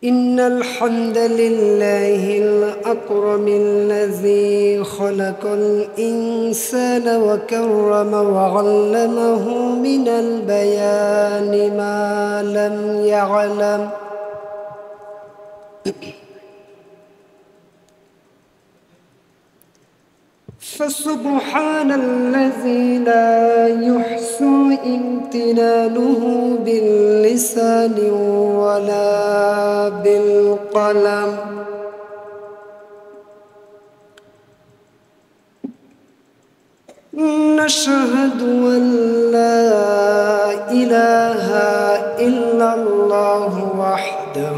إن الحمد لله الأكرم الذي خلق الإنسان وكرم وعلمه من البيان ما لم يعلم فسبحان الذي لا يحصى امتنانه باللسان ولا بالقلم نشهد أن لا إله إلا الله وحده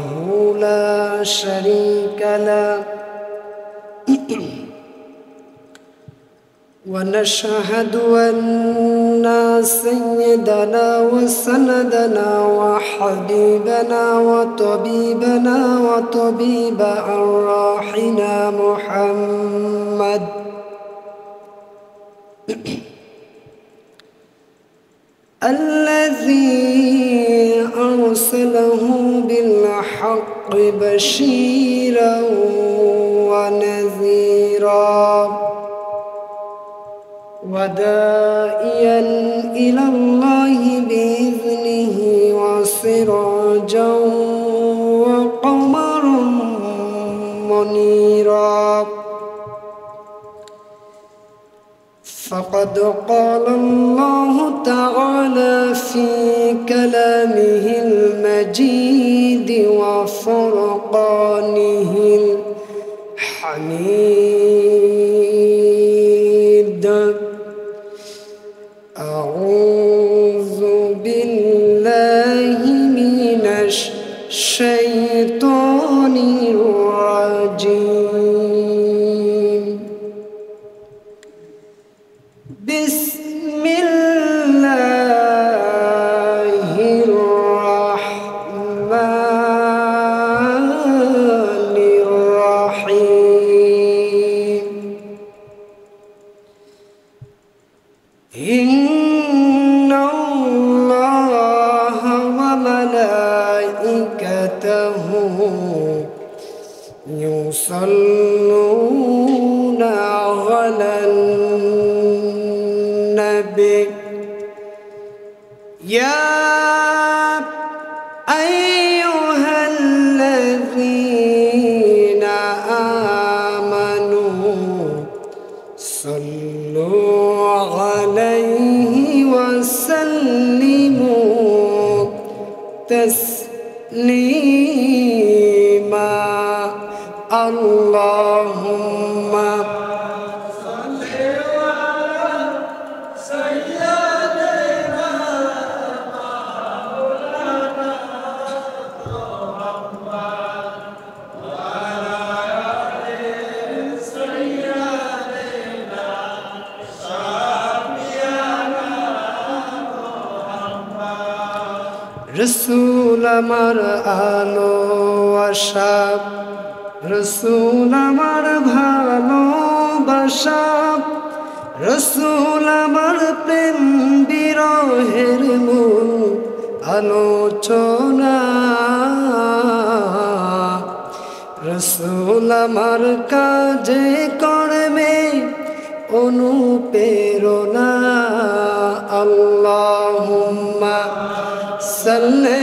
لا شريك له ونشهد أن سيدنا وسندنا وحبيبنا وطبيبنا وطبيب أرواحنا محمد الذي أرسله بالحق بشيرا ونذيرا وداعيا إلى الله بإذنه وسراجا وقمرا منيرا فقد قال الله تعالى في كلامه المجيد وفرقانه الحميد أعوذ بالله من الشيطان الرجيم بسم الله الرحمن الرحيم إن الله وملائكته يصلون على النبي يا أيها الذين آمنوا صلوا عليه وسلموا تسليما اللهم صل على سيدنا مولانا محمد وعلى آل سيدنا شفيعنا محمد رسول আমার ভালোবাসা রসুল আমার ভালোবাসা রসুল আমার প্রেম বিরহের মূল আলোচনা রসুল আমার কাজে কর্মে অনুপ্রেরণা আল্লাহুম্মা সাল্লি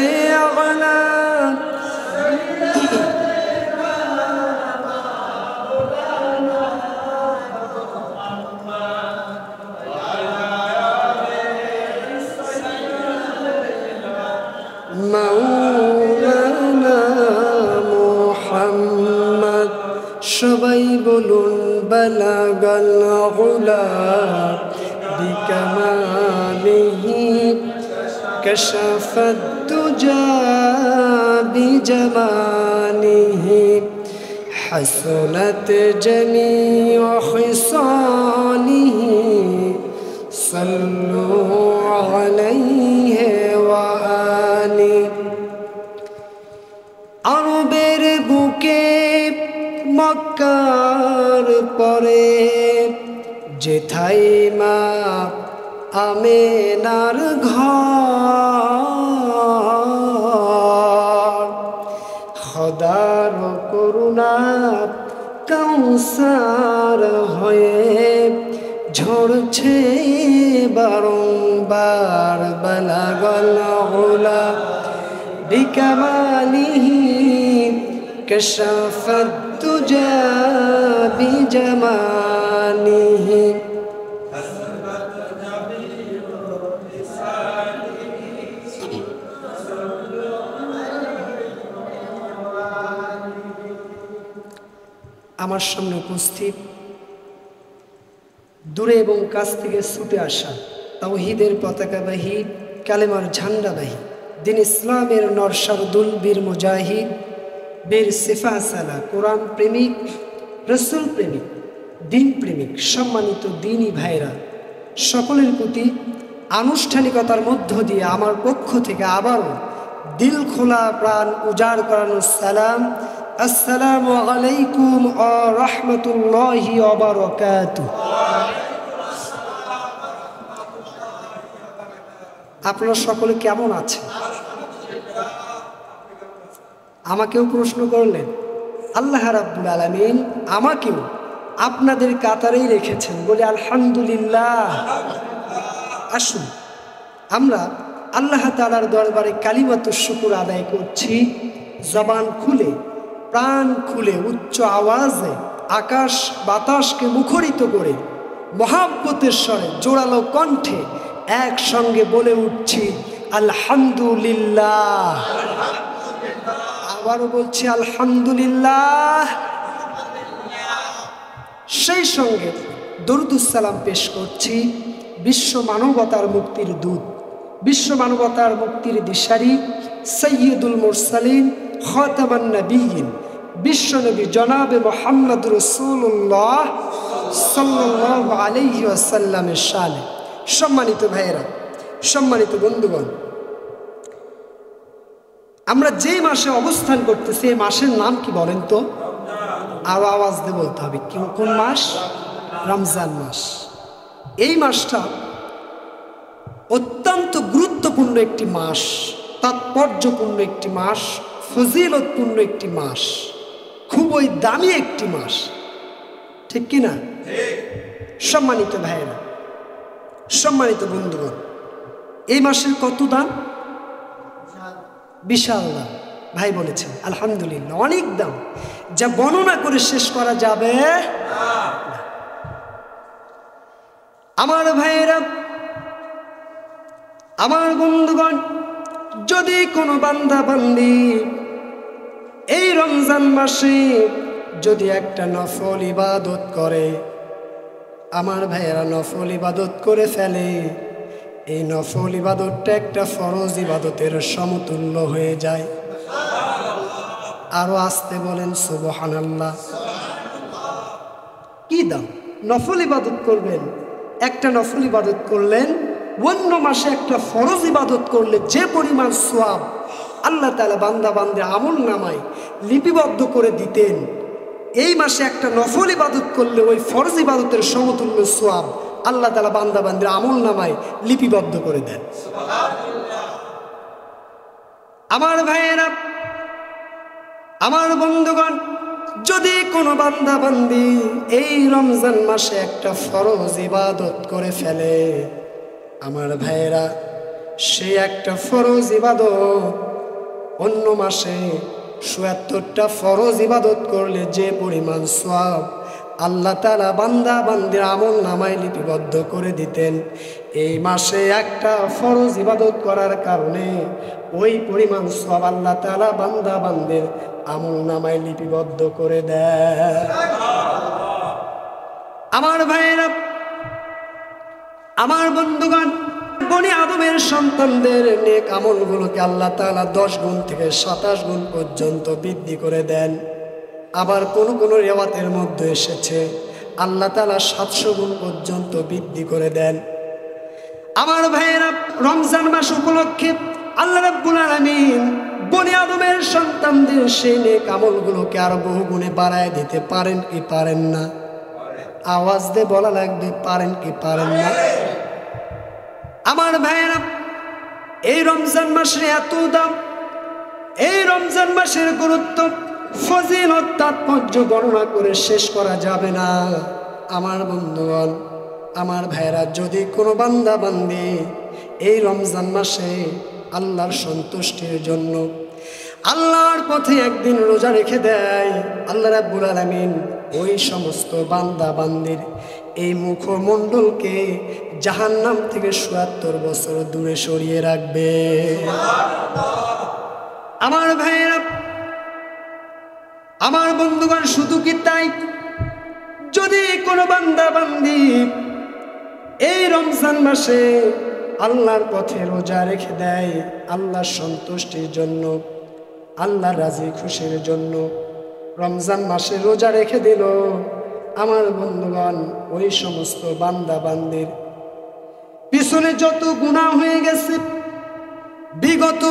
আলা مولانا محمد সবাই বলুন বালাগাল উলা বিকামালিহি কাশাফাত দুজা বিজামালিহি হাসনাত জামিউ খিসালিহি সাল্লু আলাইহি ওয়া আলি আরবের বুকে মক্কার পরে যেথায় মা আমেনার ঘর খোদার করুণা কাউসার হয়ে ঝরছে বারংবার বালাগল উলা বিকামালিহি কাশাফাত তুজা বিজামালিহি আমার সামনে উপস্থিত দূরে এবং কাছ থেকে ছুটে আসা তাওহীদের পতাকাবাহী কালেমার ঝান্ডাবাহী দিন ইসলামের নরসারদুল বীর মুজাহিদ বীর সিফাসালা কোরআন প্রেমিক রসুল প্রেমিক দিন প্রেমিক সম্মানিত দিনী ভাইরা সকলের প্রতি আনুষ্ঠানিকতার মধ্য দিয়ে আমার পক্ষ থেকে আবারও দিল খোলা প্রাণ উজাড় করানোর সালাম আসসালামু আলাইকুম ওয়া রাহমাতুল্লাহি ওয়া বারাকাতুহু। আপনারা সকলে কেমন আছেন? আমাকেও প্রশ্ন করলেন। আল্লাহ রাব্বুল আলামিন আমাকেও আপনাদের কাতারেই রেখেছেন, বলে আলহামদুলিল্লাহ। আসুন আমরা আল্লাহ তাআলার দরবারে কালিমাতুশ শুকর আদায় করছি, জবান খুলে প্রাণ খুলে উচ্চ আওয়াজে আকাশ বাতাসকে মুখরিত করে মহাব্বতের স্বরে জোরালো কণ্ঠে একসঙ্গে বলে উঠছি আলহামদুলিল্লাহ। আবারও বলছি আলহামদুলিল্লাহ। সেই সঙ্গে দরুদুস সালাম পেশ করছি বিশ্ব মানবতার মুক্তির দূত, বিশ্ব মানবতার মুক্তির দিশারি সৈয়দুল মুরসালিন খাতামান নবিয়্যিন বিশ্বনবী জনাবে মুহাম্মদ রাসূলুল্লাহ সাল্লাল্লাহু আলাইহি ওয়াসাল্লামের শানে। সম্মানিত ভাইয়েরা, সম্মানিত বন্ধুগণ, আমরা যে মাসে অবস্থান করতেছি এই মাসের নাম কি বলেন তো? আরো আওয়াজ দিয়ে বলতে হবে। কোন মাস? রমজান মাস। এই মাসটা অত্যন্ত গুরুত্বপূর্ণ একটি মাস, তাৎপর্যপূর্ণ একটি মাস, ফজিলতপূর্ণ একটি মাস, খুবই দামি একটি মাস, ঠিক কিনা? সম্মানিত ভাইয়েরা, সম্মানিত বন্ধুগণ, এই মাসের কত দাম? বিশাল দাম। ভাই বলেছেন আলহামদুলিল্লাহ, অনেক দাম, যা বর্ণনা করে শেষ করা যাবে না। আমার ভাইয়েরা, আমার বন্ধুগণ, যদি কোনো বান্দা বান্দি এই রমজান মাসে যদি একটা নফল ইবাদত করে, আমার ভাইয়েরা নফল ইবাদত করে ফেলে, এই নফল ইবাদতটা একটা ফরজ ইবাদতের সমতুল্য হয়ে যায়। আরো আসতে বলেন সুবহানাল্লাহ। কি দাম? নফল ইবাদত করবেন, একটা নফল ইবাদত করলেন, অন্য মাসে একটা ফরজ ইবাদত করলে যে পরিমাণ সওয়াব আল্লাহ তাআলা বান্দা বান্দে আমল নামায় লিপিবদ্ধ করে দিতেন, এই মাসে একটা নফল ইবাদত করলে ওই ফরজ ইবাদতের সমতুল্য সওয়াব আল্লাহ তাআলা বান্দা বান্দের আমল নামায় লিপিবদ্ধ করে দেন। আমার ভাইয়েরা, আমার বন্ধুগণ, যদি কোনো বান্দা বান্দি এই রমজান মাসে একটা ফরজ ইবাদত করে ফেলে, আমার ভাইয়েরা, সে একটা ফরজ ইবাদত অন্য মাসে ৭৭টা ফরজ ইবাদত করলে যে পরিমাণ সওয়াব আল্লাহ তাআলা বান্দা বান্দির আমল নামায় লিপিবদ্ধ করে দিতেন, এই মাসে একটা ফরজ ইবাদত করার কারণে ওই পরিমাণ সওয়াব আল্লাহ তাআলা বান্দা বান্দির আমল নামায় লিপিবদ্ধ করে দেয়। আমার ভাইয়েরা, আমার বন্ধুগণ, বনি আদমের সন্তানদের নেক আমলগুলোকে আল্লাহ তাআলা 10 গুণ থেকে 27 গুণ পর্যন্ত বৃদ্ধি করে দেন। আবার কোন কোন রিওয়ায়াতের মধ্যে এসেছে আল্লাহ তাআলা 700 গুণ পর্যন্ত বৃদ্ধি করে দেন। আমার ভাইয়েরা, রমজান মাস উপলক্ষে আল্লাহ রাব্বুল আলামিন বনি আদমের সন্তানদের সেই নেক আমলগুলোকে আরো বহু গুণে বাড়ায় দিতে পারেন কি পারেন না? আওয়াজ দিয়ে বলা লাগবে, পারেন কি পারেন না? আমার ভাইয়েরা, এই রমজান মাসের এত দাম, এই রমজান মাসের গুরুত্ব, ফজিলত, তাৎপর্য বর্ণনা করে শেষ করা যাবে না। আমার বন্ধুগণ, আমার ভাইরা, যদি কোনো বান্দা বান্দি এই রমজান মাসে আল্লাহর সন্তুষ্টির জন্য আল্লাহর পথে একদিন রোজা রেখে দেয়, আল্লাহ রাব্বুল আলামিন ওই সমস্ত বান্দা বান্দির এই মুখমণ্ডলকে জাহান্নাম থেকে ৭৭ বছর দূরে সরিয়ে রাখবে। আমার ভাইরা, আমার বন্ধুগণ, শুধু কি তাই? যদি কোনো বান্দা বান্দি এই রমজান মাসে আল্লাহর পথে রোজা রেখে দেয় আল্লাহর সন্তুষ্টির জন্য, আল্লাহর রাজি খুশির জন্য, রমজান মাসে রোজা রেখে দিল, আমার বন্ধুগণ, ওই সমস্ত বান্দা বান্দির পিছনে যত গুনাহ হয়ে গেছে, বিগত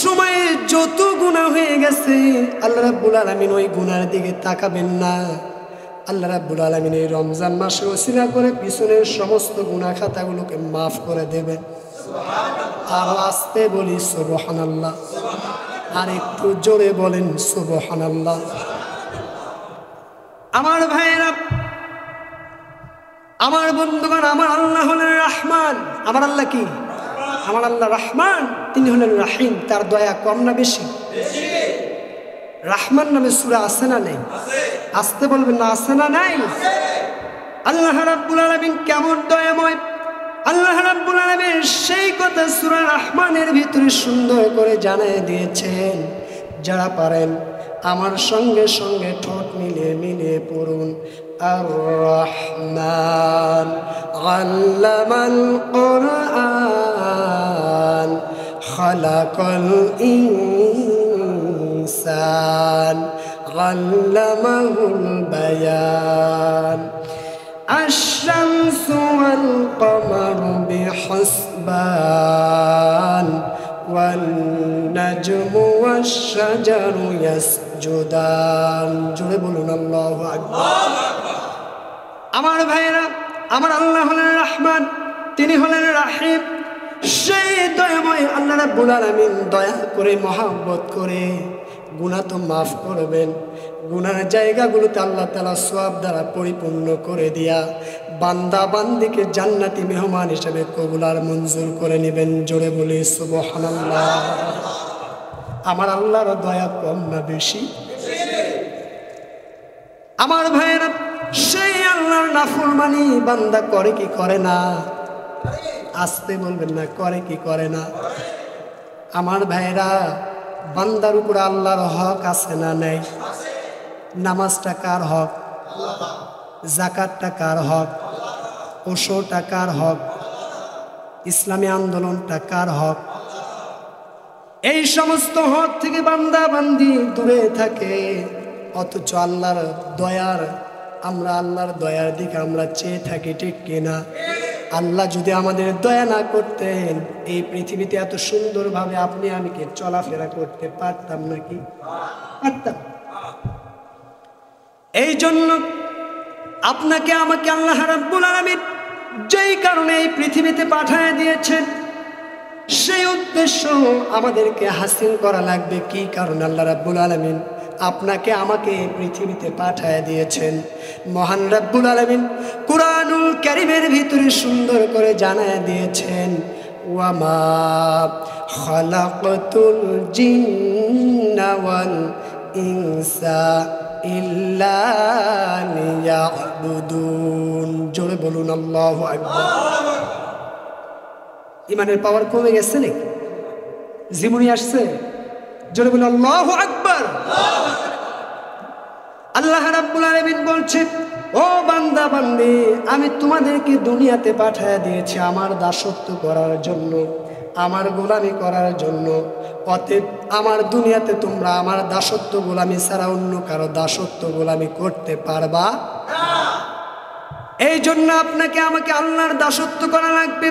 সময়ে যত গুনাহ হয়ে গেছে, আল্লাহ রাব্বুল আলামিন ওই গুনার দিকে তাকাবেন না। আল্লাহ রাব্বুল আলামিন এই রমজান মাসে ওসিলা করে পিছনের সমস্ত গুনাহ খাতাগুলোকে মাফ করে দেবেন। আর আস্তে বলি সুবহানাল্লাহ, আর একটু জোরে বলেন সুবহানাল্লাহ। আমার ভাইরা, আমার বন্ধুগণ, আমার আল্লাহ হলেন রহমান। আমার আল্লাহ কি? আমার আল্লাহ রহমান, তিনি হলেন রাহিম। তার দয়া কম না বেশি? রহমান নামে সূরা আছে না নেই? আসতে বলবেন না, আছে না নাই? আল্লাহ রাব্বুল আলামিন কেমন দয়াময়! আল্লাহ রাব্বুল আলামিন সেই কথা সূরা রহমানের ভিতরে সুন্দর করে জানিয়ে দিয়েছেন। যারা পারেন আমার সঙ্গে সঙ্গে ঠোঁট মিলিয়ে মিলিয়ে পড়ুন, আর রহমান আল্লামাল কুরআন খালাকাল ইনসান আল্লামাহুল বায়ান আশ-শামসু ওয়াল কমারু বিহুসবান ওয়ান নাজমু ওয়াশ-শাজারু ইয়াসজুদান। জোরে বলুন আল্লাহু আকবার। আমার ভাইরা, আমার আল্লাহ হলেন রহমান, তিনি হলেন রাহিম। সেই দয়াময় আল্লাহ রাব্বুল আলামিন দয়া করে, মহব্বত করে গুনাহ তো মাফ করবেন। গুনার জায়গাগুলোতে আল্লাহ তাআলা সওয়াব দ্বারা পরিপূর্ণ করে দিয়া বান্দা বান্দিকে জান্নাতি মেহমান হিসেবে কবুল আর মঞ্জুর করে নেবেন। জোরে বলি সুবহানাল্লাহ। আমার আল্লাহর দয়া কম না বেশি? আমার ভাইয়েরা, সেই আল্লাহর নাফরমানি বান্দা করে কি করে না? আসতে বলবেন না, করে কি করে না? আমার ভাইয়েরা, বান্দার উপর আল্লাহর হক আছে না নাই? নামাজটা কার হক? যাকাতটা কার হক? ওশোটা কার হক? ইসলামী আন্দোলনটা কার হক? এই সমস্ত হক থেকে বান্দা বান্দি দূরে থাকে, অথচ আল্লাহর দয়ার, আমরা আল্লাহর দয়ার দিকে আমরা চেয়ে থাকি, ঠিক কিনা? আল্লাহ যদি আমাদের দয়া না করতেন, এই পৃথিবীতে এত সুন্দরভাবে আপনি আমি কি চলাফেরা করতে পারতাম নাকি? পারতাম। এই জন্য আপনাকে আমাকে আল্লাহ রাব্বুল আলামিন যেই কারণে এই পৃথিবীতে পাঠিয়ে দিয়েছেন, সেই উদ্দেশ্য আমাদেরকে হাসিল করা লাগবে। কি কারণে আল্লাহ রাব্বুল আলামিন আপনাকে আমাকে পৃথিবীতে পাঠিয়ে দিয়েছেন? মহান রাব্বুল আলামিন কুরআনুল কারীমের ভিতরে সুন্দর করে জানায় দিয়েছেন, ওয়া মা খালাকাতুল জিন্না ওয়াল ইনসা ইল্লা লিয়াবুদুন। জোরে বলুন আল্লাহু আকবার। ইমানের পাওয়ার কমে গেছে নাকি? জীবনী আসছে? জোরে বলুন আল্লাহু আকবার। আল্লাহ রাব্বুল আলামিন বলছেন, ও বান্দা বান্দি, আমি তোমাদেরকে দুনিয়াতে পাঠিয়ে দিয়েছি আমার দাসত্ব করার জন্য, আমার গোলামি করার জন্য। অতএব আমার দুনিয়াতে তোমরা আমার দাসত্ব গোলামি ছাড়া অন্য কারো দাসত্ব গোলামি করতে পারবা না। এই জন্য আপনাকে আমাকে আল্লাহর দাসত্ব করা লাগবে,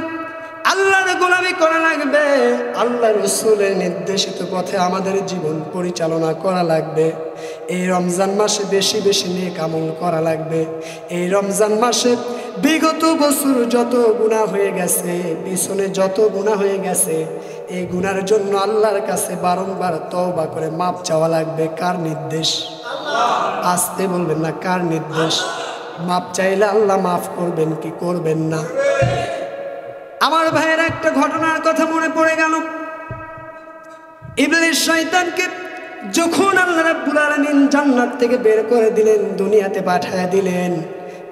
আল্লাহর গোলামি করা লাগবে, আল্লাহ রাসূলের নির্দেশিত পথে আমাদের জীবন পরিচালনা করা লাগবে। এই রমজান মাসে বেশি বেশি নেক আমল করা লাগবে। এই রমজান মাসে বিগত বছর যত গুনাহ হয়ে গেছে, পিছনে যত গুনাহ হয়ে গেছে, এই গুনার জন্য আল্লাহর কাছে বারংবার তওবা করে মাপ চাওয়া লাগবে। কার নির্দেশ? আসতে বলবেন না, কার নির্দেশ? মাপ চাইলে আল্লাহ মাফ করবেন কি করবেন না? আমার ভাইয়ের একটা ঘটনার কথা মনে পড়ে গেল। ইবলিস শয়তানকে যখন আল্লাহ রাব্বুল আলামিন জান্নাত থেকে বের করে দিলেন, দুনিয়াতে পাঠিয়ে দিলেন,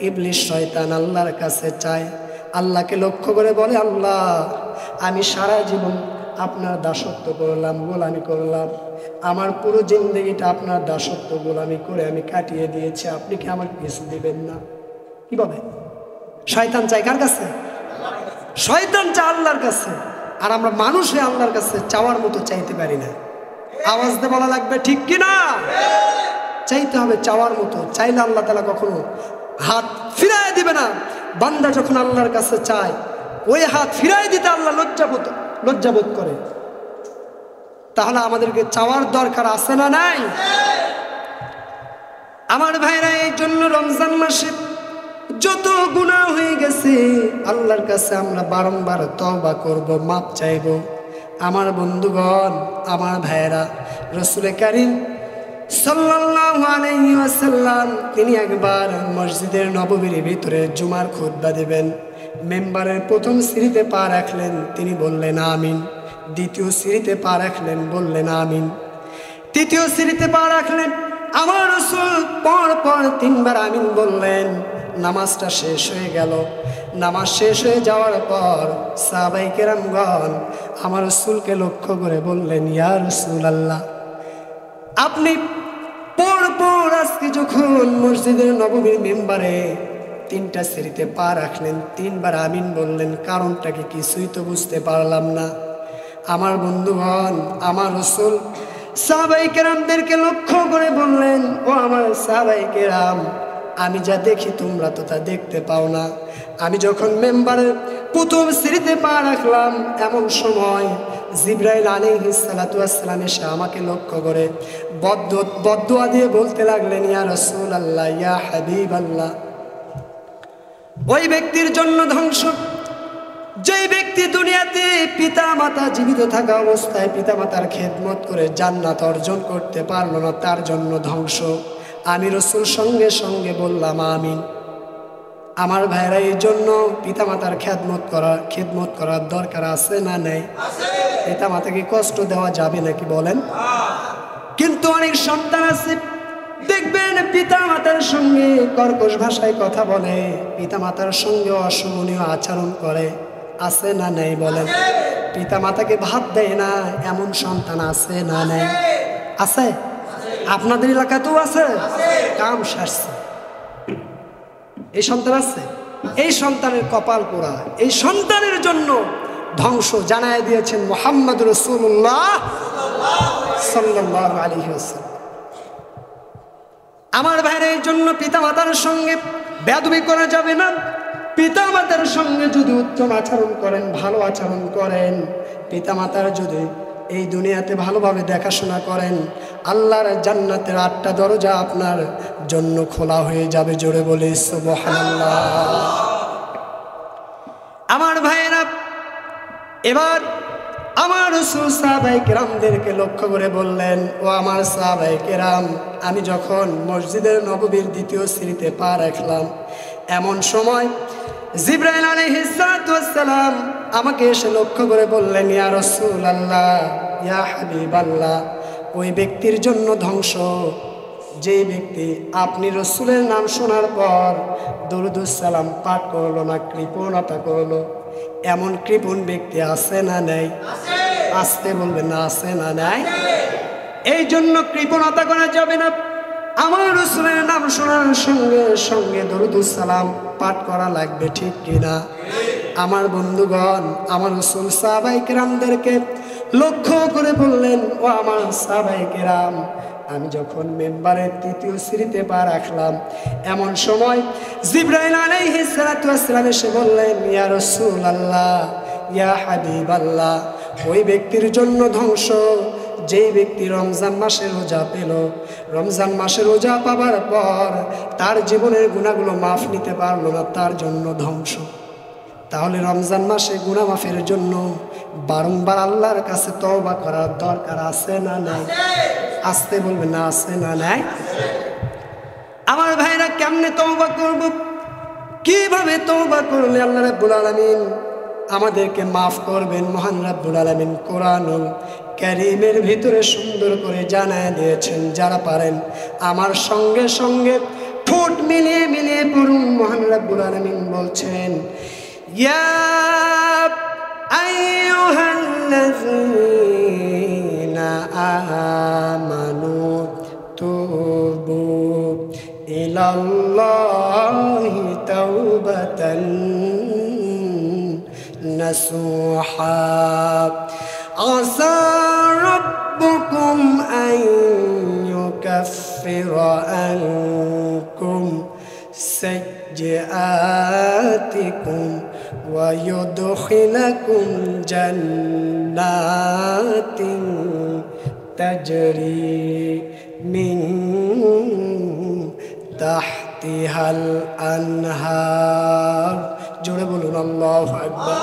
ইবলিস শয়তান আল্লাহর কাছে চায়, আল্লাহকে লক্ষ্য করে বলে, আল্লাহ আমি সারা জীবন আপনার দাসত্ব করলাম, গোলামি করলাম, আমার পুরো জিন্দগিটা আপনার দাসত্ব গোলামি করে আমি কাটিয়ে দিয়েছি, আপনি কি আমাকে কিছু দিবেন না? কি বলে? শয়তান চায় কার কাছে? শয়তান চায় আল্লাহর কাছে। আর আমরা মানুষ হয়ে আল্লাহর কাছে চাওয়ার মতো চাইতে পারি না। আওয়াজ দিয়ে বলা লাগবে, ঠিক কিনা? চাইতে হবে চাওয়ার মতো। চাইলে আল্লাহ তাআলা কখনো হাত ফিরায় দিবে না। বান্দা যখন আল্লাহর কাছে চায়, ওই হাত ফিরায় দিতে আল্লাহ লজ্জাবোধ করে। তাহলে আমাদেরকে চাওয়ার দরকার আছে না নাই? আমার ভাইরা, এই জন্য রমজান মাসে যত গুনাহ হয়ে গেছে আল্লাহর কাছে আমরা বারংবার তওবা করব, মাপ চাইব। আমার বন্ধুগণ, আমার ভাইরা, রাসূল কারীম সাল্লাল্লাহু আলাইহি ওয়াসাল্লাম তিনি একবার মসজিদের নববীর ভিতরে জুমার খুতবা দিবেন। মেম্বারের প্রথম সিঁড়িতে পা রাখলেন, তিনি বললেন আমিন। দ্বিতীয় সিঁড়িতে পা রাখলেন, বললেন আমিন। তৃতীয় সিঁড়িতে পা রাখলেন, আমার রাসূল পর পর তিনবার আমিন বললেন। নামাজটা শেষ হয়ে গেল। নামাজ শেষ হয়ে যাওয়ার পর সাহাবায়ে কেরামগণ আমার রাসূলকে লক্ষ্য করে বললেন, ইয়া রাসূলুল্লাহ, আপনি পর আজকে যখন মসজিদের নববীর মেম্বারে তিনটা সিঁড়িতে পা রাখলেন, তিনবার আমিন বললেন, কারণটা কি? কিছুই তো বুঝতে পারলাম না। আমার বন্ধুগণ, আমার রাসূল সাহাবায়ে কেরামদেরকে লক্ষ্য করে বললেন, ও আমার সাহাবায়ে কেরাম, আমি যা দেখি তোমরা তো তা দেখতে পাও না। আমি যখন মেম্বারের প্রথম সিঁড়িতে পা রাখলাম, এমন সময় জিবরাইল আলাইহিস সালাতু ওয়াস সালাম এসে আমাকে লক্ষ্য করে বদদুয়া দিয়ে বলতে লাগলেন, ইয়া রাসূলুল্লাহ, ইয়া হাবিবাল্লাহ, ওই ব্যক্তির জন্য ধ্বংস যেই ব্যক্তি দুনিয়াতে পিতা মাতা জীবিত থাকা অবস্থায় পিতা মাতার খেদমত করে জান্নাত অর্জন করতে পারল না, তার জন্য ধ্বংস। আমি রাসূল সঙ্গে সঙ্গে বললাম আমিন। আমার ভাইরা, এই জন্য পিতা মাতার খেদমত করার দরকার আছে না নেই? পিতা মাতাকে কষ্ট দেওয়া যাবে নাকি বলেন? কিন্তু অনেক সন্তান আছে, দেখবেন পিতা মাতার সঙ্গে কর্কশ ভাষায় কথা বলে, পিতা মাতার সঙ্গে অশোভনীয় আচরণ করে, আছে না নেই বলেন? পিতা মাতাকে ভাত দেয় না, এমন সন্তান আছে না নেই? আছে। আপনাদের এলাকাতেও আছে। কাম সারছে, এই সন্তান আছে। এই সন্তানের কপাল পোড়া, এই সন্তানের জন্য ধ্বংস জানায় দিয়েছেন মুহাম্মদ রাসূলুল্লাহ সাল্লাল্লাহু আলাইহি ওয়াসাল্লাম। আমার ভাইরা, এই জন্য পিতা মাতার সঙ্গে বেয়াদবি করা যাবে না। পিতা মাতার সঙ্গে যদি উত্তম আচরণ করেন, ভালো আচরণ করেন, পিতা মাতার যদি এই দুনিয়াতে ভালোভাবে দেখাশোনা করেন, আল্লাহর জান্নাতের 8টা দরজা আপনার জন্য খোলা হয়ে যাবে। জোরে বলি সুবহানাল্লাহ। আমার ভাইয়েরা, এবার আমার রাসূল সাহাবায়ে কেরামদেরকে লক্ষ্য করে বললেন, ও আমার সাহাবায়ে কেরাম, আমি যখন মসজিদের নববীর দ্বিতীয় সিঁড়িতে পা রাখলাম, এমন সময় জিবরাইল আলাইহিস সালাতু ওয়াস সালাম আমাকে এসে লক্ষ্য করে বললেন, ইয়া রাসূলুল্লাহ, ইয়া হাবিবাল্লাহ, ওই ব্যক্তির জন্য ধ্বংস যে ব্যক্তি আপনি রাসূলের নাম শোনার পর দরুদুস সালাম পাঠ করলো না, কৃপণতা করলো, এমন কৃপণ ব্যক্তি আছে না নাই? আসতে বলবেন না, আছে না নাই? এই জন্য কৃপণতা করা যাবে না। আমার রাসূলের নাম শোনার সঙ্গে সঙ্গে দরুদুস সালাম পাঠ করা লাগবে, ঠিক কিনা? আমার বন্ধুগণ, আমার রাসূল সাহাবায়ে কেরামদেরকে লক্ষ্য করে বললেন, ও আমার সাহাবায়ে কেরাম, আমি যখন মেম্বারের তৃতীয় সিঁড়িতে পা রাখলাম, এমন সময় জিবরাইল আলাইহিস সালাতু ওয়াস সালাম এসে বললেন, ইয়া রাসূলুল্লাহ, ইয়া হাবিবাল্লাহ, ওই ব্যক্তির জন্য ধ্বংস যেই ব্যক্তি রমজান মাসে রোজা পেল, রমজান মাসে রোজা পাবার পর তার জীবনের গুনাহগুলো মাফ নিতে পারলো না, তার জন্য ধ্বংস। তাহলে রমজান মাসে গুনাহ মাফের জন্য বারংবার আল্লাহর কাছে তওবা করার দরকার আছে না নাই? আসতে বলবেন না, আছে না নাই? আমার ভাইরা কেমনে তওবা করব, কিভাবে তওবা করলে আল্লাহ রাব্বুল আলামিন আমাদেরকে মাফ করবেন? মহান রাব্বুল আলামিন কোরআনুল কারীমের ভিতরে সুন্দর করে জানায় দিয়েছেন। যারা পারেন আমার সঙ্গে সঙ্গে ঠোঁট মিলিয়ে মিলিয়ে পড়ুন। মহান রাব্বুল আলামিন বলছেন, ইয়া আইয়ুহাল্লাযীনা আমানু তুবু ইলাল্লাহি তাওবাতান নাসুহা আসা রাব্বুকুম আন ইউকাফিরা আনকুম সাইয়্যাতিকুম ওয়া ইউদখিলাকুম জান্নাতিন তাজরি মিন তাহতিহাল আনহার। জোরে বলুন আল্লাহু আকবার।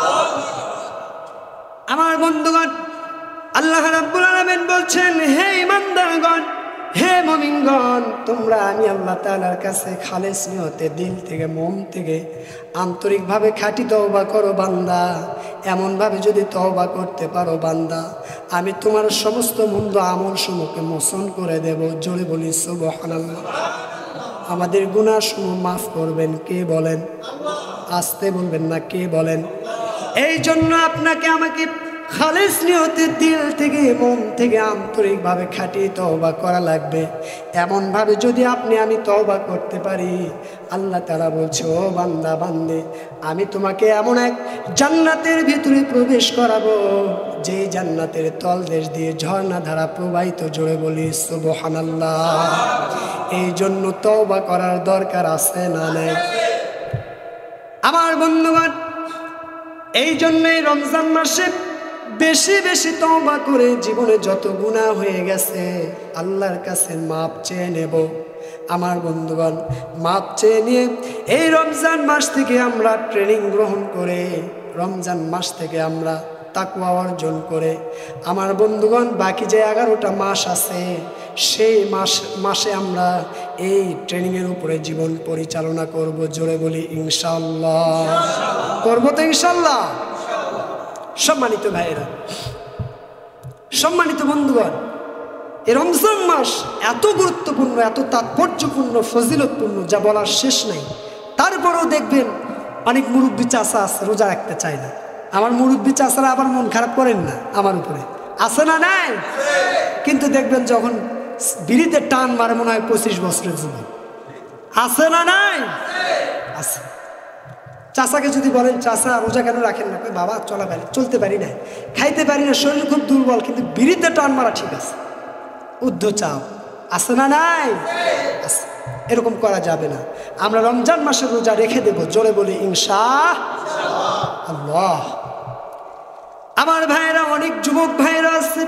আমার বন্ধুগণ, আল্লাহ রাব্বুল আলামিন বলছেন, হে ঈমানদারগণ, হে মুমিনগণ, তোমরা আমি আল্লাহ তাআলার কাছে খালেস নিয়তে দিল থেকে মন থেকে আন্তরিকভাবে খাঁটি তওবা করো বান্দা। এমনভাবে যদি তওবা করতে পারো বান্দা, আমি তোমার সমস্ত মন্দ আমল সমূহকে মোচন করে দেব। জোরে বলি সুবহানাল্লাহ। আমাদের গুনাহ সমূহ মাফ করবেন কে বলেন? আসতে বলবেন না, কে বলেন? এই জন্য আপনাকে আমাকে খালেস নিয়তে দিল থেকে মন থেকে আন্তরিকভাবে খাঁটি তওবা করা লাগবে। এমনভাবে যদি আমি তওবা করতে পারি, আল্লাহ তাআলা বলছে, ও বান্দা বান্দে, আমি তোমাকে এমন এক জান্নাতের ভিতরে প্রবেশ করাবো, যে জান্নাতের তলদেশ দিয়ে ঝর্ণা ধারা প্রবাহিত। জোরে বলি সুবহানাল্লাহ। এই জন্য তওবা করার দরকার আছে না নাই? আমার বন্ধুগণ, এই জন্যই রমজান মাসে বেশি বেশি তওবা করে জীবনে যত গুনাহ হয়ে গেছে আল্লাহর কাছে মাপ চেয়ে নেব। আমার বন্ধুগণ, মাপ চেয়ে নিয়ে এই রমজান মাস থেকে আমরা ট্রেনিং গ্রহণ করে, রমজান মাস থেকে আমরা তাকওয়া অর্জন করে, আমার বন্ধুগণ বাকি যে 11টা মাস আছে সেই মাসে আমরা এই ট্রেনিংয়ের উপরে জীবন পরিচালনা করব। জোরে বলি ইনশাআল্লাহ। করবো তো ইনশাআল্লাহ? সম্মানিত ভাইয়েরা, সম্মানিত বন্ধুগণ, এই রমজান মাস এত গুরুত্বপূর্ণ, এত তাৎপর্যপূর্ণ, ফজিলতপূর্ণ, যা বলার শেষ নাই। তারপরেও দেখবেন অনেক মুরব্বী চাচা আছে রোজা রাখতে চায় না। আমার মুরব্বী চাচারা আবার মন খারাপ করেন না আমার উপরে, আছে না নাই? কিন্তু দেখবেন যখন বিড়িতে টান মারে মনে হয় 25 বছরের যুবক। আছে না নাই? আছে। চাচাকে যদি বলেন, চাচা রোজা কেন রাখেন না? বাবা চলতে পারি না, খাইতে পারি না, শরীর খুব দুর্বল, কিন্তু বিড়িতে টান মারা ঠিক আছে, ঊর্ধ্ব চাপ। আছে না নাই? আছে। এরকম করা যাবে না। আমরা রমজান মাসের রোজা রেখে দেব। জোরে বলি ইনশাআল্লাহ। আমার ভাইয়েরা, অনেক যুবক ভাইয়েরা আছে,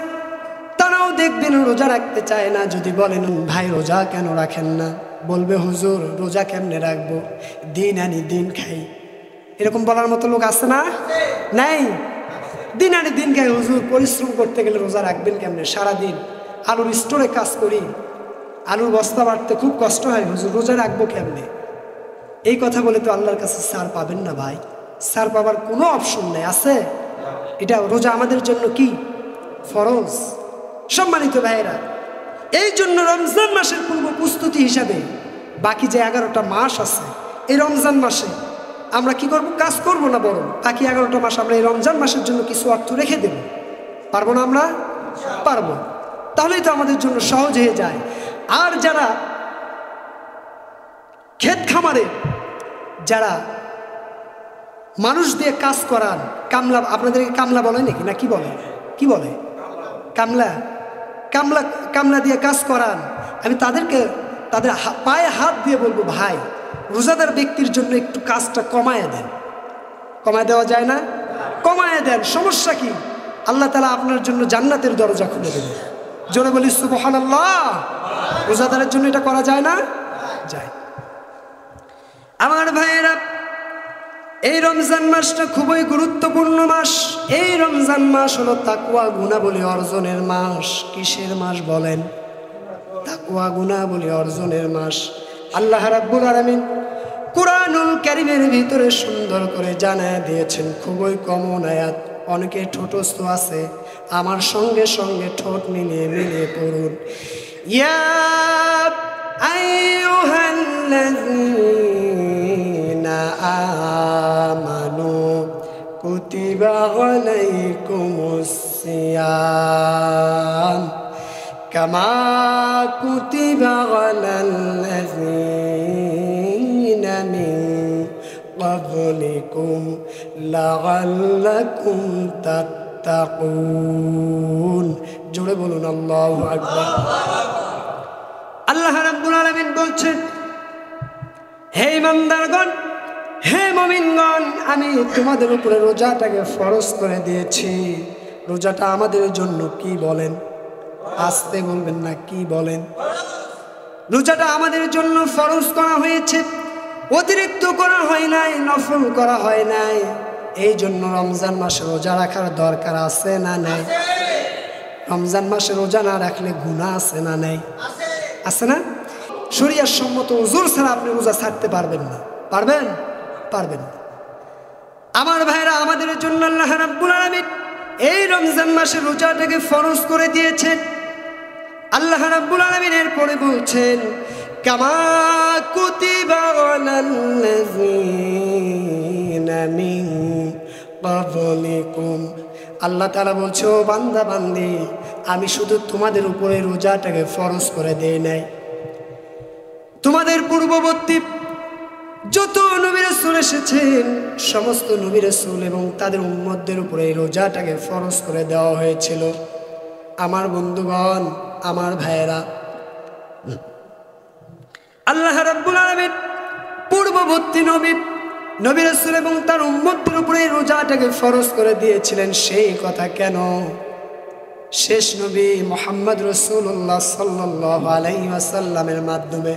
তারাও দেখবেন রোজা রাখতে চায় না। যদি বলেন ভাই রোজা কেন রাখেন না, বলবে হুজুর রোজা কেমনে রাখবো, দিন আনি দিন খাই। এরকম বলার মতো লোক আছে না? নাই? দিন আনি দিন খাই হুজুর, পরিশ্রম করতে গেলে রোজা রাখবেন কেমনে? সারাদিন আলুর স্টোরে কাজ করি, আলুর বস্তা বাড়তে খুব কষ্ট হয় হুজুর, রোজা রাখবো কেমনে? এই কথা বলে তো আল্লাহর কাছে ছাড় পাবেন না ভাই। ছাড় পাবার কোনো অপশন নেই। আছে? এটা রোজা আমাদের জন্য কি ফরজ। সম্মানিত ভাইয়েরা, এই জন্য রমজান মাসের পূর্ব প্রস্তুতি হিসাবে বাকি যে 11টা মাস আছে, এই রমজান মাসে আমরা কি করব? কাজ করব না, বরং বাকি 11টা মাস আমরা এই রমজান মাসের জন্য কিছু অর্থ রেখে দেব। পারবো না আমরা? পারবো। তাহলেই তো আমাদের জন্য সহজ হয়ে যায়। আর যারা ক্ষেত খামারে যারা মানুষ দিয়ে কাজ করান, কামলা, আপনাদেরকে কামলা বলে নাকি, না কি বলে? কি বলে? কামলা। কামলা কামলা দিয়ে কাজ করান। আমি তাদেরকে তাদের পায়ে হাত দিয়ে বলবো, ভাই রোজাদার ব্যক্তির জন্য একটু কাজটা কমায় দেন। কমায় দেওয়া যায় না? কমায় দেন, সমস্যা কি? আল্লাহ তাআলা আপনার জন্য জান্নাতের দরজা খুলে দেবে। জোরে বলি সুবহানাল্লাহ। রোজাদারের জন্য এটা করা যায় না? যায়। আমার ভাইয়েরা, এই রমজান মাসটা খুবই গুরুত্বপূর্ণ মাস। এই রমজান মাস হলো তাকওয়া গুণাবলী অর্জনের মাস। কিসের মাস বলেন? তাকওয়া গুণাবলী অর্জনের মাস। আল্লাহ রাব্বুল আলামিন কুরআনুল কারীমের ভিতরে সুন্দর করে জানায় দিয়েছেন, খুবই কমন আয়াত, অনেকে ঠোঁটস্থ আছে, আমার সঙ্গে সঙ্গে ঠোঁট মিলিয়ে মিলিয়ে পড়ুন। ইয়া আইয়ুহাল্লাযীনা আমানু কুতিবা আলাইকুমুস সিয়াম কামা কুতিবা আলাল্লাযীনা মিন ক্বাবলিকুম লাআল্লাকুম তাত্তাকুন। জোরে বলুন আল্লাহু আকবার। আল্লাহ রাব্বুল আলামিন বলছেন, হে ইমানদারগণ, হে মুমিনগণ, আমি তোমাদের উপরে রোজাটাকে ফরজ করে দিয়েছি। রোজাটা আমাদের জন্য কি বলেন? আসতে বলবেন না, কি বলেন? রোজাটা আমাদের জন্য ফরজ করা হয়েছে, অতিরিক্ত করা হয় নাই, নফল করা হয় নাই। এই জন্য রমজান মাসে রোজা রাখার দরকার আছে না নাই? রমজান মাসে রোজা না রাখলে গুনাহ আছে না নাই? আছে না? শরীয়ত সম্মত ওযর ছাড়া আপনি রোজা ছাড়তে পারবেন না। পারবেন? পারবেন না। আমার ভাইরা, আমাদের জন্য আল্লাহ রাব্বুল আলামিন এই রমজান মাসে রোজাটাকে ফরজ করে দিয়েছেন। আল্লাহ রাব্বুল আলামিন এরপরে বলছেন, কামা কুতিবা আলাল্লাযীনা মিন ক্বাবলিকুম। আল্লাহ তাআলা বলছে, ও বান্দা বান্দি, আমি শুধু তোমাদের উপরে রোজাটাকে ফরজ করে দেই নাই, তোমাদের পূর্ববর্তী যত নবী রাসূল এসেছেন সমস্ত নবী রাসূল এবং তাদের উম্মতদের উপরে এই রোজাটাকে ফরজ করে দেওয়া হয়েছিল। আমার বন্ধুগণ, আমার ভাইয়েরা, আল্লাহ রাব্বুল আলামিন পূর্ববর্তী নবী রাসূল এবং তার উম্মতদের উপরে এই রোজাটাকে ফরজ করে দিয়েছিলেন। সেই কথা কেন? শেষ নবী মুহাম্মদ রাসূলুল্লাহ সাল্লাল্লাহু আলাইহি ওয়াসাল্লামের মাধ্যমে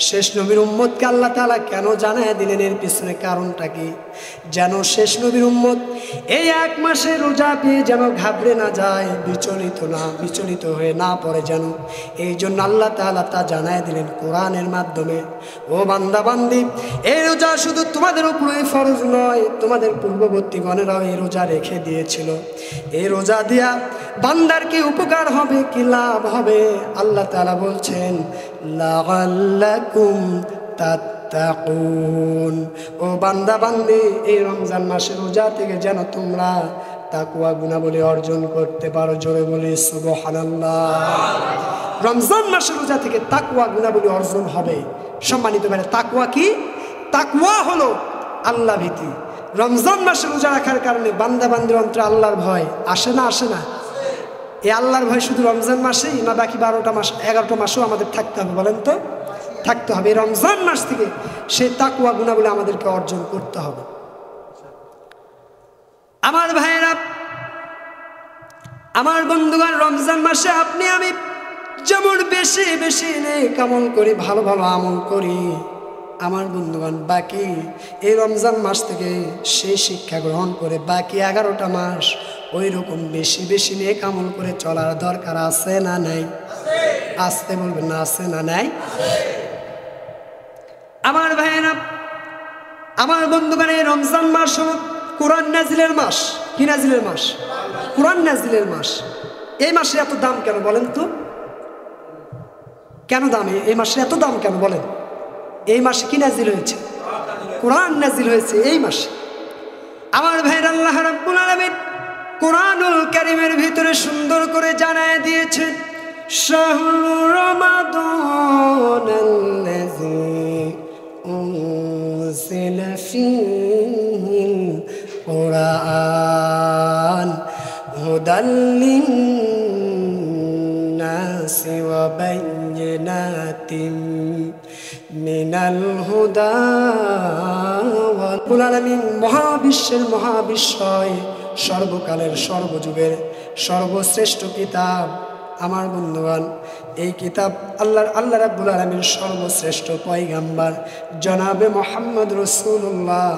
শেষ নবীর উম্মতকে আল্লাহ তাআলা কেন জানায় দিলেন? এর পিছনে কারণটা কি? যেন শেষ নবীর উম্মত এই এক মাসে রোজা পেয়ে যেন ঘাবড়ে না যায়, বিচলিত হয়ে না পড়ে যেন। এই জন্য আল্লাহ তাআলা তা জানায় দিলেন কোরআনের মাধ্যমে। ও বান্দা বান্দি, এই রোজা শুধু তোমাদের উপরে ফরজ নয়, তোমাদের পূর্ববর্তীগণেরাও এই রোজা রেখে দিয়েছিল। এই রোজা দিয়া বান্দার কি উপকার হবে, কি লাভ হবে? আল্লাহ তাআলা বলছেন, লাআল্লাকুম তাত্তাকুন। ও বান্দা বান্দি, এই রমজান মাসে রোজা থেকে যেন তোমরা তাকওয়া গুণাবলী অর্জন করতে পারো। জোরে বলি সুবহানাল্লাহ। রমজান মাসে রোজা থেকে তাকওয়া গুণাবলী অর্জন হবে। সম্মানিত ভাইরা, তাকওয়া কি? তাকওয়া হলো আল্লাহ ভীতি। রমজান মাসে রোজা রাখার কারণে বান্দা বান্দির অন্তরে আল্লাহর ভয় আসে না? আসে না? এই আল্লাহর ভয় শুধু রমজান মাসেই না, বাকি 12টা মাস 11টা মাসও আমাদের থাকতে হবে? বলেন তো, থাকতে হবে। এই রমজান মাস থেকে সেই তাকওয়া গুণাবলী আমাদেরকে অর্জন করতে হবে। আমার ভাইয়েরা, আমার বন্ধুগণ, রমজান মাসে আপনি আমি যেমন বেশি বেশি নেক আমল করি, ভালো ভালো আমল করি, আমার বন্ধুগণ বাকি এই রমজান মাস থেকে সেই শিক্ষা গ্রহণ করে বাকি 11টা মাস ওই রকম বেশি বেশি নেক আমল করে চলার দরকার আছে না নাই? আসতে বলবেন না, আছে না নাই? আমার ভাইয়েরা, আমার বন্ধুগণ, এই রমজান মাস হল কোরআন নাজিলের মাস। কি নাজিলের মাস? কোরআন নাজিলের মাস। এই মাসে এত দাম কেন বলেন তো? কেন দাম? এই মাসে এত দাম কেন বলেন? এই মাসে কি নাজিল হয়েছে? কোরআন নাজিল হয়েছে এই মাসে। আমার ভাইয়ের, আল্লাহ রাব্বুল আলামিন কোরআনুল কারীমের ভিতরে সুন্দর করে জানায় দিয়েছেন, শাহরু রমাদানাল্লাযী উনজিলা ফীহিল কুরআন হুদাল লিন্নাসি ওয়া বাইয়িনাতিন মিনাল হুদা ওয়াল আলামিন। মহাবিশ্বের মহাবিশ্বয়, সর্বকালের সর্বযুগের সর্বশ্রেষ্ঠ কিতাব আমার বন্ধুগণ, এই কিতাব আল্লাহ রাব্বুল আলামিন সর্বশ্রেষ্ঠ পয়গম্বর জনাবে মুহাম্মদ রাসূলুল্লাহ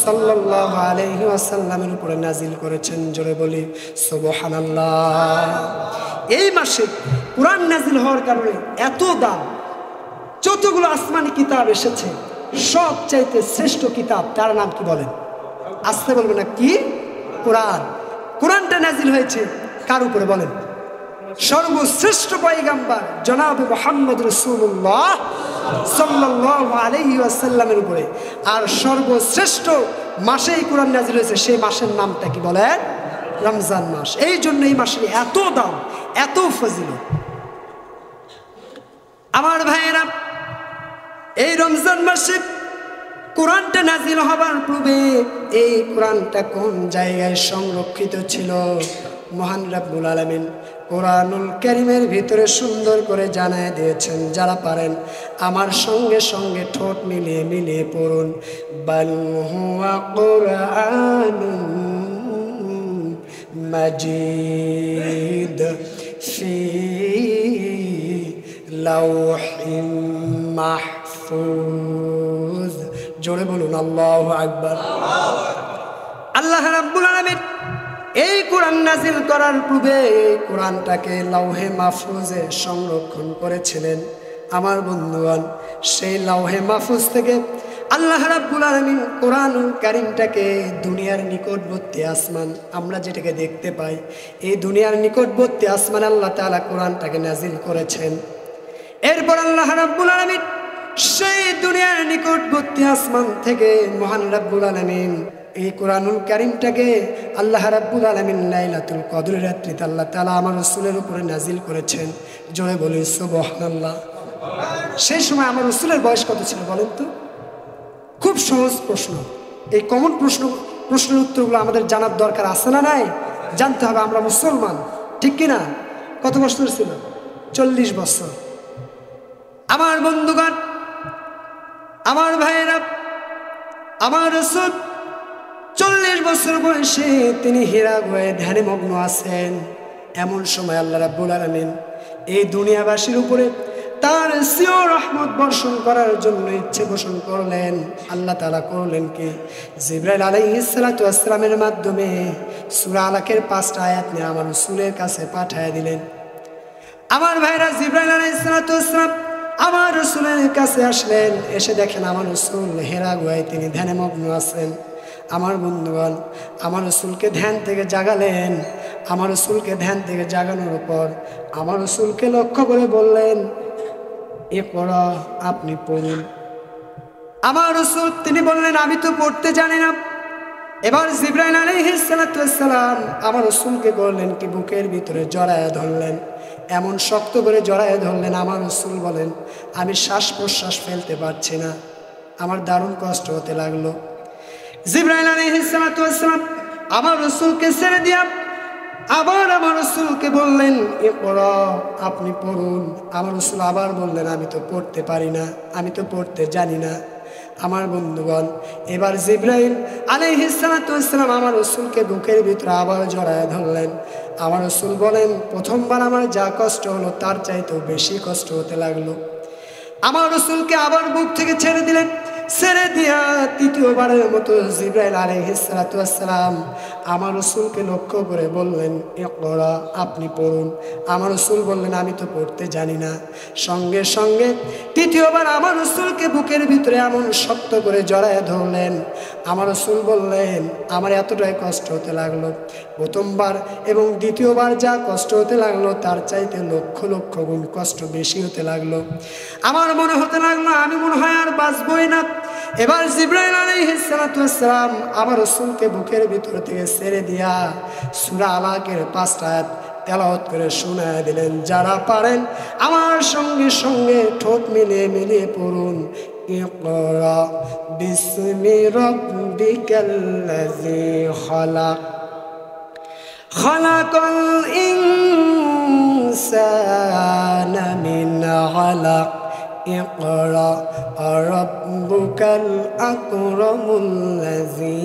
সাল্লাল্লাহু আলাইহি ওয়াসাল্লামের উপরে নাজিল করেছেন। জোরে বলি সুবহানাল্লাহ। এই মাসে কুরআন নাজিল হওয়ার কারণে এত দাম। যতগুলো আসমানি কিতাব এসেছে সবচাইতে শ্রেষ্ঠ কিতাব তার নাম কি বলেন? আসতে বলবেন না কি? কোরআন। কোরআনটা নাজিল হয়েছে কার উপরে বলেন? সর্বশ্রেষ্ঠ পয়গম্বর জনাবে মুহাম্মদ রাসূলুল্লাহ সাল্লাল্লাহু আলাইহি ওয়াসাল্লামের উপরে। আর সর্বশ্রেষ্ঠ মাসে এই কোরআন নাজিল হয়েছে, সেই মাসের নামটা কি বলেন? রমজান মাস। এই জন্য এই মাসের এত দাম, এত ফজিলত। আমার ভাইয়েরা, এই রমজান মাসে কোরআনটা নাজিল হবার পূর্বে এই কোরআনটা কোন জায়গায় সংরক্ষিত ছিল? মহান রব্বুল আলামিন কোরআনুল কারীমের ভিতরে সুন্দর করে জানায় দিয়েছেন। যারা পারেন আমার সঙ্গে সঙ্গে ঠোঁট মিলিয়ে মিলিয়ে পড়ুন। বাল হুয়া কুরআনুম মাজিদ ফি লাওহিম মাহফুজ। জোরে বলুন আল্লাহু আকবার। আল্লাহ রাব্বুল আলামিন এই কোরআন নাজিল করার পূর্বে এই কোরআনটাকে লাউহে মাহফুজে সংরক্ষণ করেছিলেন। আমার বন্ধুগণ, সেই লাউহে মাহফুজ থেকে আল্লাহ রাব্বুল আলামিন কোরআনুল কারীমটাকে দুনিয়ার নিকটবর্তী আসমান, আমরা যেটাকে দেখতে পাই, এই দুনিয়ার নিকটবর্তী আসমান আল্লাহ তাআলা কোরআনটাকে নাজিল করেছেন। এরপর আল্লাহ রাব্বুল আলামিন সেই দুনিয়ার নিকটবর্তী আসমান থেকে মহান রাব্বুল আলামিন এই কোরআনুল কারীমটাকে আল্লাহ রাব্বুল আলামিন লাইলাতুল কদরের রাত্রিতে আল্লাহ তাআলা আমার রাসূলের উপরে নাজিল করেছেন। জোরে বলি সুবহানাল্লাহ। সেই সময় আমার রাসূলের বয়স কত ছিল বলেন তো? খুব সহজ প্রশ্ন। এই কমন প্রশ্নের উত্তরগুলো আমাদের জানার দরকার আছে না নাই? জানতে হবে, আমরা মুসলমান, ঠিক কিনা? কত বছর ছিল? 40 বছর। আমার বন্ধুগণ, আমার ভাইয়েরা, আমার রাসূল 40 বছর বয়সে তিনি হীরা গুহায় ধ্যানে মগ্ন আছেন। এমন সময় আল্লাহ রাব্বুল আলামিন এই দুনিয়াবাসীর উপরে তার সিও রহমত বর্ষণ করার জন্য ইচ্ছে পোষণ করলেন। আল্লাহ তাআলা করলেন কি? জিবরাইল আলাইহিস সালাতু ওয়াস সালামের মাধ্যমে সূরা আলাকের 5টা আয়াত নিয়ে আমার রাসূলের কাছে পাঠিয়ে দিলেন। আমার ভাইরা, জিবরাইল আলাইহিস সালাতু ওয়াস সালাম আমার রাসূলের কাছে আসলেন। এসে দেখেন আমার রাসূল হীরা গুহায় তিনি ধ্যানে মগ্ন আছেন। আমার বন্ধুগণ, আমার রাসূলকে ধ্যান থেকে জাগালেন। আমার রাসূলকে ধ্যান থেকে জাগানোর পর আমার রাসূলকে লক্ষ্য করে বললেন, ইকরা, আপনি পড়ুন। আমার রাসূল তিনি বললেন, আমি তো পড়তে জানি না। এবার জিবরাইল আলাইহিস সালাতু ওয়াস সালাম আমার রাসূলকে বললেন কি, বুকের ভিতরে জড়ায় ধরলেন, এমন শক্ত করে জড়ায় ধরলেন। আমার রাসূল বলেন, আমি শ্বাস প্রশ্বাস ফেলতে পারছি না, আমার দারুণ কষ্ট হতে লাগলো। জিবরাইল আলাইহিস সালাতু ওয়াস সালাম আমার রাসূলকে ছেড়ে দিয়া আবার আমার রাসূলকে বললেন, ইকরা, আপনি পড়ুন। আমার রাসূল আবার বললেন, আমি তো পড়তে পারি না, আমি তো পড়তে জানি না। আমার বন্ধুগণ, এবার জিবরাইল আলাইহিস সালাতু ওয়াস সালাম আমার রাসূলকে বুকের ভিতরে আবার জড়ায় ধরলেন। আমার রাসূল বলেন, প্রথমবার আমার যা কষ্ট হলো তার চাইতেও বেশি কষ্ট হতে লাগলো। আমার রাসূলকে আবার বুক থেকে ছেড়ে দিলেন। ছেড়ে দিয়া তৃতীয়বারের মতো জিবরাইল আলাইহিস সালাতু ওয়াস সালাম আমার রাসূলকে লক্ষ্য করে বললেন, ইকরা, আপনি পড়ুন। আমার রাসূল বললেন, আমি তো পড়তে জানি না। সঙ্গে সঙ্গে তৃতীয়বার আমার রাসূলকে বুকের ভিতরে এমন শক্ত করে জড়ায় ধরলেন। আমার রাসূল বললেন, আমার এতটাই কষ্ট হতে লাগলো, প্রথমবার এবং দ্বিতীয়বার যা কষ্ট হতে লাগলো তার চাইতে লক্ষ লক্ষ গুণ কষ্ট বেশি হতে লাগলো। আমার মনে হতে লাগলো আমি মনে হয় আর বাঁচবই না। এবার জিবরাইল আলাইহিস সালাতু ওয়াস সালাম আমার রাসূলকে বুকের ভিতর থেকে ছেড়ে দিয়া সূরা আলাকের 5টা আয়াত তেলাওয়াত করে শোনায় দিলেন। যারা পারেন আমার সঙ্গে সঙ্গে ঠোঁট মিলিয়ে মিলিয়ে পড়ুন। ইকরা বিসমি রাব্বিকাল্লাযী খালাক, খালাকাল ইনসানা মিন আলাক, ইকরা রাব্বুকাল আকরামুল্লাযী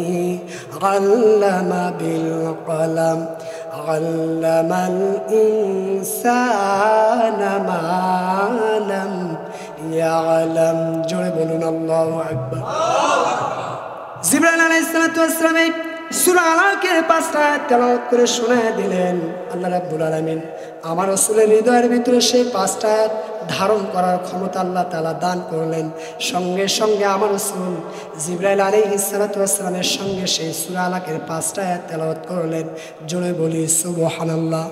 আল্লামা বিল কলম, আল্লামাল ইনসানা মা লাম ইয়ালাম। জোরে বলুন আল্লাহু আকবার। জিবরাইল আলাইহিস সালাতু ওয়াস সালাম এই সূরা আলাকের 5টা আয়াত তেলাওয়াত করে শোনায় দিলেন। আল্লাহ রাব্বুল আলামিন আমার রাসূলের হৃদয়ের ভিতরে সেই 5টা আয়াত ধারণ করার ক্ষমতা আল্লাহ তাআলা দান করলেন। সঙ্গে সঙ্গে আমার রাসূল জিবরাইল আলাইহিস সালাতু ওয়াস সালামের সঙ্গে সেই সূরা আলাকের 5টা আয়াত তেলাওয়াত করলেন। জোরে বলি সুবহানাল্লাহ।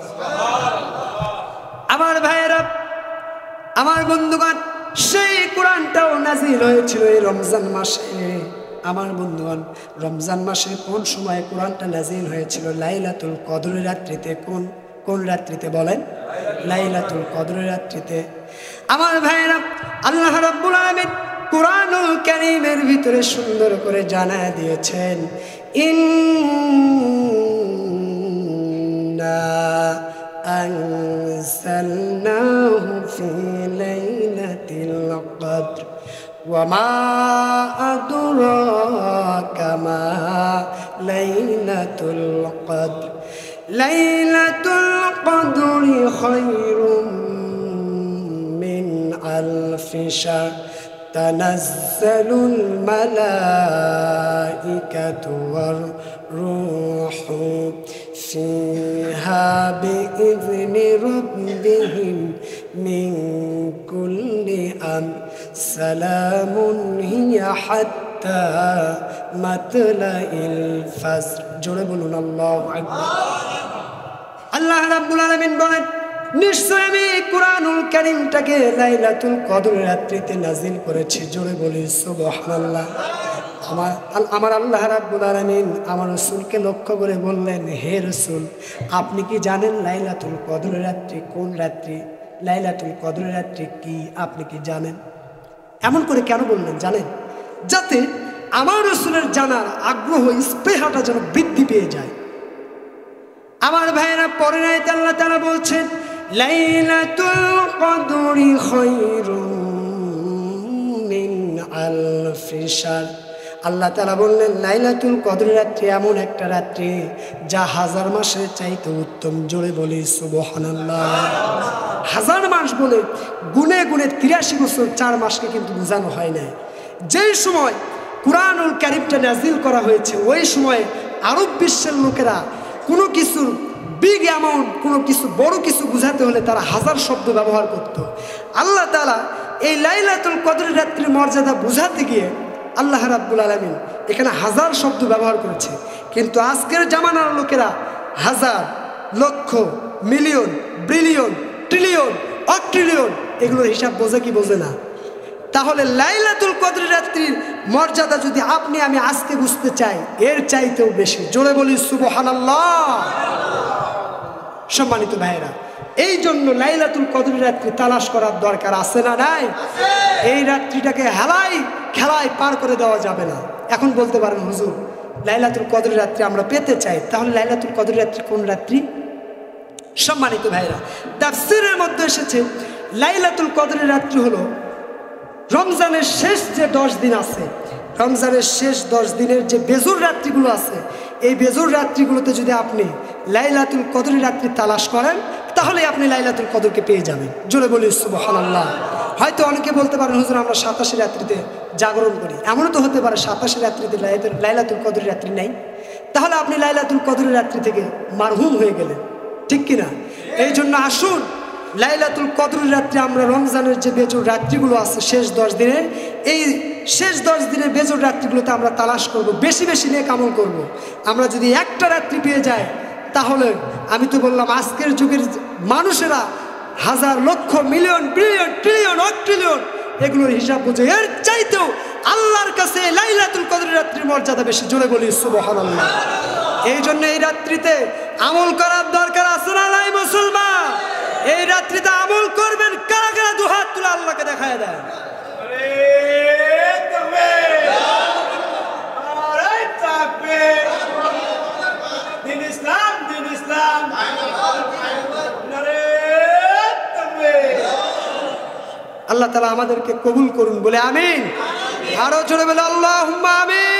আমার ভাইয়েরা, আমার বন্ধুগণ, সেই কোরআনটাও নাজিল হয়েছিল এই রমজান মাসে। আমার বন্ধুগণ, রমজান মাসে কোন সময় কোরআনটা নাজিল হয়েছিল? লাইলাতুল কদরের রাত্রিতে। কোন রাত্রিতে বলেন? লাইলাতুল কদরের রাত্রিতে। আমার ভাইয়েরা, আল্লাহ রাব্বুল আলামিন কোরআনুল কারীমের ভিতরে সুন্দর করে জানায় দিয়েছেন, ইন্না আনজালনাহু ফি লাইলাতিল কদর ওয়া মা আদরাকা মা লাইলাতুল কদর লাইলাতুল কদরি খায়রুম মিন আলফি শাহর তানাজ্জালুল মালাইকাতু ওয়ার রূহু ফিহা বিইذনি রাব্বিহিম মিন কুল্লি আমর সালামুন হিয়া হাত্তা মাতলাইল ফাজর। জোরে বলুন আল্লাহু আকবার। আল্লাহ রাব্বুল আলামিন বলেন, নিশ্চয় আমি কোরআনুল কারীমটাকে লাইলাতুল কদরের রাত্রিতে নাজিল করেছি। জোরে বলি সুবহানাল্লাহ। আমার আল্লাহ রাব্বুল আলামিন আমার রাসূলকে লক্ষ্য করে বললেন, হে রাসূল, আপনি কি জানেন লাইলাতুল কদরের রাত্রি কোন রাত্রি? লাইলাতুল কদরের রাত্রি কি আপনি কি জানেন? এমন করে কেন বললেন জানেন? যাতে আমার রাসূলের জানার আগ্রহ, স্পৃহাটা যেন বৃদ্ধি পেয়ে যায়। আমার ভাইয়েরা, পরের আয়াতে আল্লাহ তাআলা বলছেন, লাইলাতুল কদরি খায়রুম মিন আলফি শাহর। আল্লাহ তাআলা বললেন, লাইলাতুল কদরের রাত্রি এমন একটা রাত্রি যা 1000 মাসের চাইতে উত্তম। জোরে বলি সুবহানাল্লাহ। 1000 মাস বলে গুনে গুনে 83 বছর 4 মাসকে কিন্তু বোঝানো হয় না। যেই সময় কোরআনুল কারীমটা নাজিল করা হয়েছে, ওই সময় আরব বিশ্বের লোকেরা কোনো কিছুর বিগ অ্যামাউন্ট, কোনো কিছু বড় কিছু বুঝাতে হলে তারা 1000 শব্দ ব্যবহার করত। আল্লাহ তাআলা এই লাইলাতুল কদরের রাত্রির মর্যাদা বুঝাতে গিয়ে আল্লাহ রাব্বুল আলামিন এখানে 1000 শব্দ ব্যবহার করেছে। কিন্তু আজকের জামানার লোকেরা 1000, লক্ষ, মিলিয়ন, বিলিয়ন, ট্রিলিয়ন, অট্রিলিয়ন এগুলোর হিসাব বোঝে কি বোঝে না? তাহলে লাইলাতুল কদরের রাত্রির মর্যাদা যদি আপনি আমি আজকে বুঝতে চাই, এর চাইতেও বেশি। জোরে বলি সুবহানাল্লাহ। সম্মানিত ভাইয়েরা, এই জন্য লাইলাতুল কদরের রাত্রি তালাশ করার দরকার আছে না নাই? এই রাত্রিটাকে খেলায় পার করে দেওয়া যাবে না। এখন বলতে পারেন, হুজুর লাইলাতুল কদরের রাত্রি আমরা পেতে চাই, তাহলে লাইলাতুল কদরের রাত্রি কোন রাত্রি? সম্মানিত ভাইয়েরা, তাফসীরের মধ্যে এসেছে লাইলাতুল কদরের রাত্রি হলো রমজানের শেষ যে 10 দিন আছে, রমজানের শেষ 10 দিনের যে বেজুর রাত্রিগুলো আছে, এই বেজুর রাত্রিগুলোতে যদি আপনি লাইলাতুল কদরের রাত্রি তালাশ করেন, তাহলে আপনি লাইলাতুল কদরকে পেয়ে যাবেন। জোরে বলি সুবহানাল্লাহ। হয়তো অনেকে বলতে পারেন, হুজুর আমরা 87 রাত্রিতে জাগরণ করি। এমনও তো হতে পারে 87 রাত্রিতে লাইলাতুল কদরের রাত্রি নেই। তাহলে আপনি লাইলাতুল কদরের রাত্রি থেকে মারহুম হয়ে গেলেন, ঠিক কিনা? এই জন্য আসুন লাইলাতুল কদরের রাত্রি আমরা রমজানের যে বেজোর রাত্রিগুলো আছে শেষ 10 দিনের, এই শেষ 10 দিনের বেজোর রাত্রিগুলোতে আমরা তালাশ করব, বেশি বেশি নেক আমল করব। আমরা যদি একটা রাত্রি পেয়ে যাই, তাহলে আমি তো বললাম আজকের যুগের মানুষেরা 1000, লক্ষ, মিলিয়ন, বিলিয়ন, ট্রিলিয়ন, অট্রিলিয়ন এগুলোর হিসাব বুঝে। এর চাইতেও আল্লাহর কাছে লাইলাতুল কদরের রাত্রির মর্যাদা বেশি। জোরে বলি সুবহানাল্লাহ। এই জন্য এই রাত্রিতে আমল করার দরকার আছে না নাই মুসলমান? এই রাত্রিতে আমল করবেন কারা কারা? দুহাত তুলে আল্লাহকে দেখায় দেয়। আল্লাহ তাআলা আমাদেরকে কবুল করুন বলে আমিন। আরো জোরে বলে আল্লাহুম্মা আমিন।